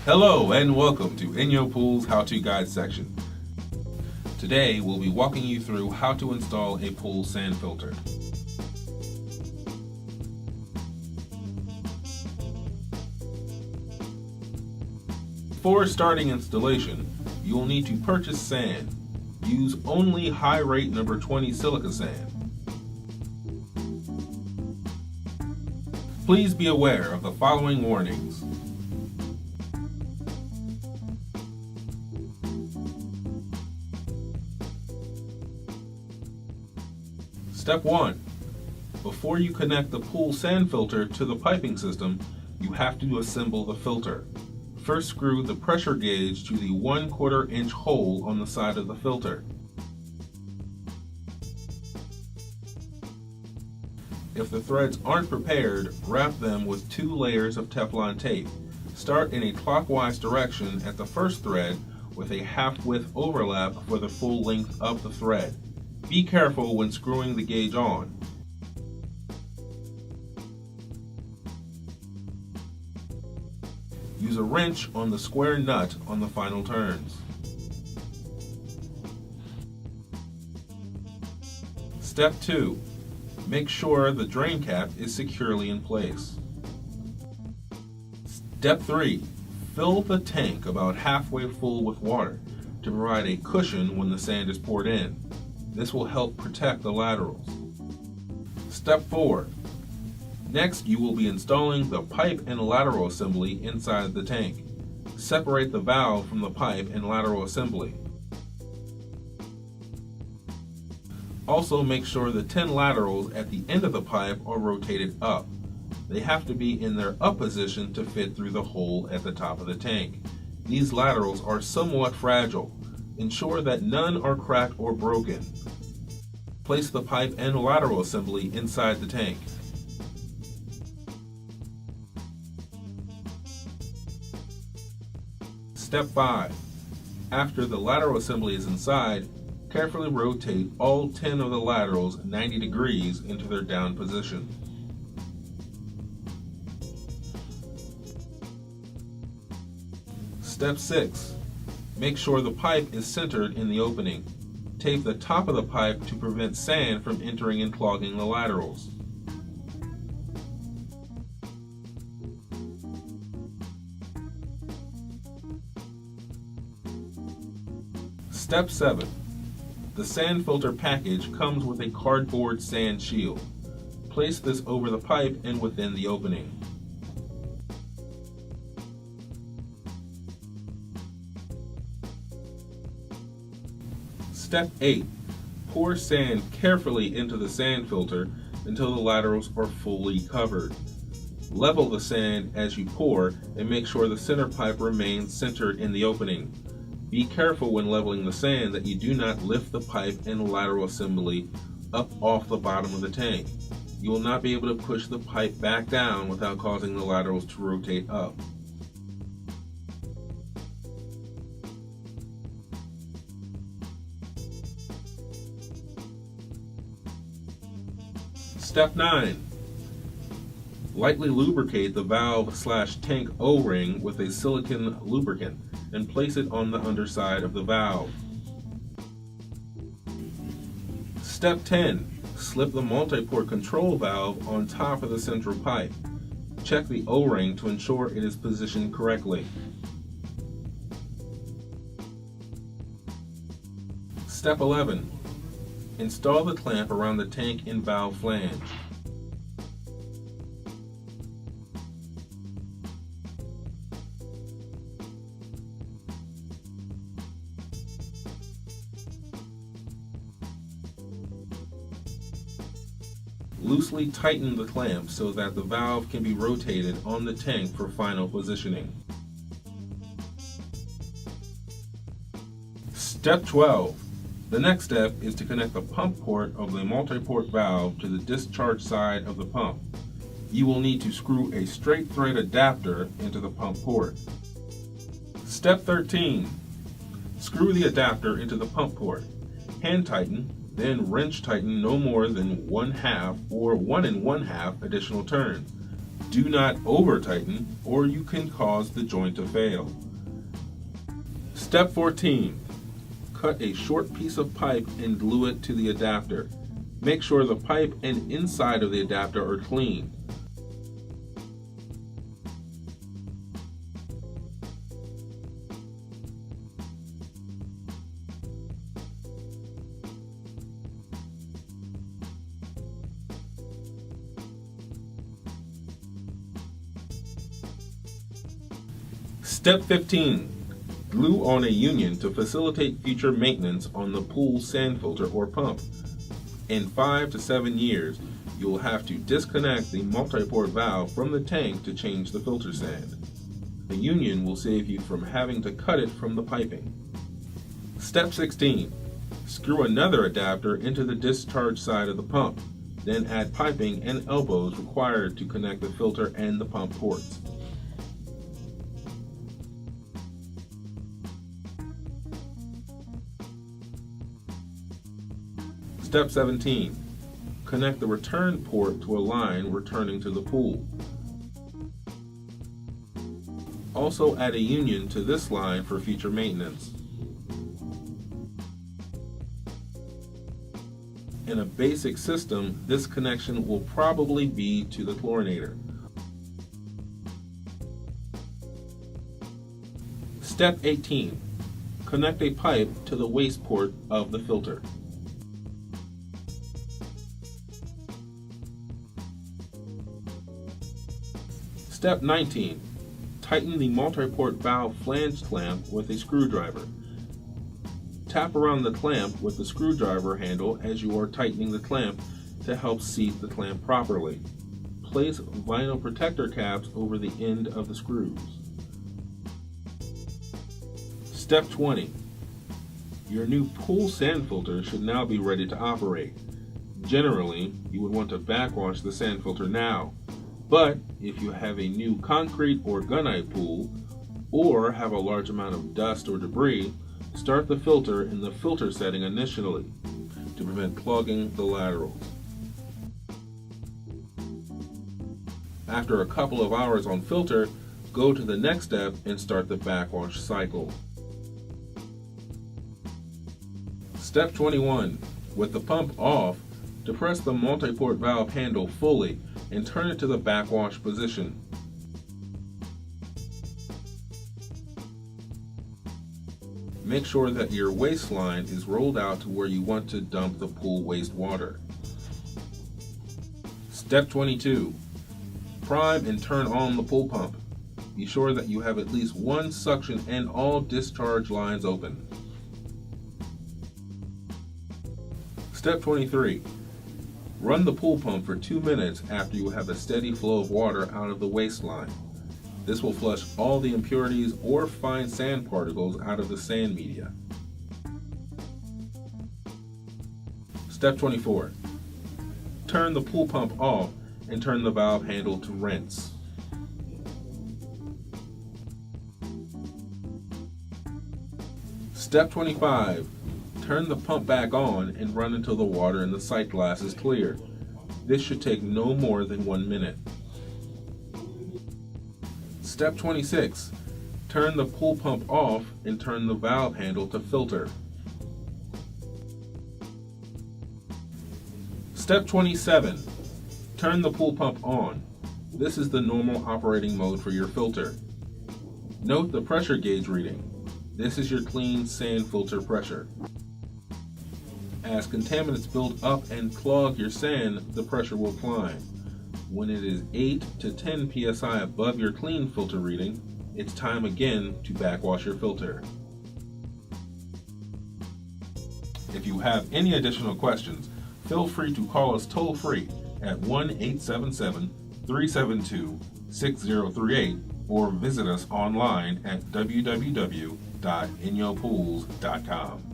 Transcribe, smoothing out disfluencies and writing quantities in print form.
Hello and welcome to In Your Pool's How To Guide section. Today we'll be walking you through how to install a pool sand filter. Before starting installation, you will need to purchase sand. Use only high rate number 20 silica sand. Please be aware of the following warnings. Step 1. Before you connect the pool sand filter to the piping system, you have to assemble the filter. First, screw the pressure gauge to the 1/4 inch hole on the side of the filter. If the threads aren't prepared, wrap them with 2 layers of Teflon tape. Start in a clockwise direction at the first thread with a half-width overlap for the full length of the thread. Be careful when screwing the gauge on. Use a wrench on the square nut on the final turns. Step 2. Make sure the drain cap is securely in place. Step 3. Fill the tank about halfway full with water to provide a cushion when the sand is poured in. This will help protect the laterals. Step 4. Next, you will be installing the pipe and lateral assembly inside the tank. Separate the valve from the pipe and lateral assembly. Also, make sure the 10 laterals at the end of the pipe are rotated up. They have to be in their up position to fit through the hole at the top of the tank. These laterals are somewhat fragile. Ensure that none are cracked or broken. Place the pipe and lateral assembly inside the tank. Step 5. After the lateral assembly is inside, carefully rotate all 10 of the laterals 90 degrees into their down position. Step 6. Make sure the pipe is centered in the opening. Tape the top of the pipe to prevent sand from entering and clogging the laterals. Step 7. The sand filter package comes with a cardboard sand shield. Place this over the pipe and within the opening. Step 8. Pour sand carefully into the sand filter until the laterals are fully covered. Level the sand as you pour and make sure the center pipe remains centered in the opening. Be careful when leveling the sand that you do not lift the pipe and lateral assembly up off the bottom of the tank. You will not be able to push the pipe back down without causing the laterals to rotate up. Step 9. Lightly lubricate the valve/tank O-ring with a silicone lubricant and place it on the underside of the valve. Step 10. Slip the multi-port control valve on top of the central pipe. Check the O-ring to ensure it is positioned correctly. Step 11. Install the clamp around the tank and valve flange. Loosely tighten the clamp so that the valve can be rotated on the tank for final positioning. Step 12. The next step is to connect the pump port of the multi-port valve to the discharge side of the pump. You will need to screw a straight thread adapter into the pump port. Step 13. Screw the adapter into the pump port. Hand tighten, then wrench tighten no more than 1/2 or 1 1/2 additional turns. Do not over-tighten or you can cause the joint to fail. Step 14. Cut a short piece of pipe and glue it to the adapter. Make sure the pipe and inside of the adapter are clean. Step 15. Glue on a union to facilitate future maintenance on the pool sand filter or pump. In 5 to 7 years, you will have to disconnect the multi-port valve from the tank to change the filter sand. The union will save you from having to cut it from the piping. Step 16. Screw another adapter into the discharge side of the pump. Then add piping and elbows required to connect the filter and the pump ports. Step 17. Connect the return port to a line returning to the pool. Also add a union to this line for future maintenance. In a basic system, this connection will probably be to the chlorinator. Step 18. Connect a pipe to the waste port of the filter. Step 19. Tighten the multi-port valve flange clamp with a screwdriver. Tap around the clamp with the screwdriver handle as you are tightening the clamp to help seat the clamp properly. Place vinyl protector caps over the end of the screws. Step 20. Your new pool sand filter should now be ready to operate. Generally, you would want to backwash the sand filter now. But if you have a new concrete or gunite pool, or have a large amount of dust or debris, start the filter in the filter setting initially to prevent clogging the laterals. After a couple of hours on filter, go to the next step and start the backwash cycle. Step 21. With the pump off, depress the multi-port valve handle fully and turn it to the backwash position. Make sure that your waistline is rolled out to where you want to dump the pool wastewater. Step 22. Prime and turn on the pool pump. Be sure that you have at least one suction and all discharge lines open. Step 23. Run the pool pump for 2 minutes after you have a steady flow of water out of the waistline. This will flush all the impurities or fine sand particles out of the sand media. Step 24. Turn the pool pump off and turn the valve handle to rinse. Step 25. Turn the pump back on and run until the water in the sight glass is clear. This should take no more than 1 minute. Step 26. Turn the pool pump off and turn the valve handle to filter. Step 27. Turn the pool pump on. This is the normal operating mode for your filter. Note the pressure gauge reading. This is your clean sand filter pressure. As contaminants build up and clog your sand, the pressure will climb. When it is 8 to 10 psi above your clean filter reading, it's time again to backwash your filter. If you have any additional questions, feel free to call us toll-free at 1-877-372-6038 or visit us online at www.inyopools.com.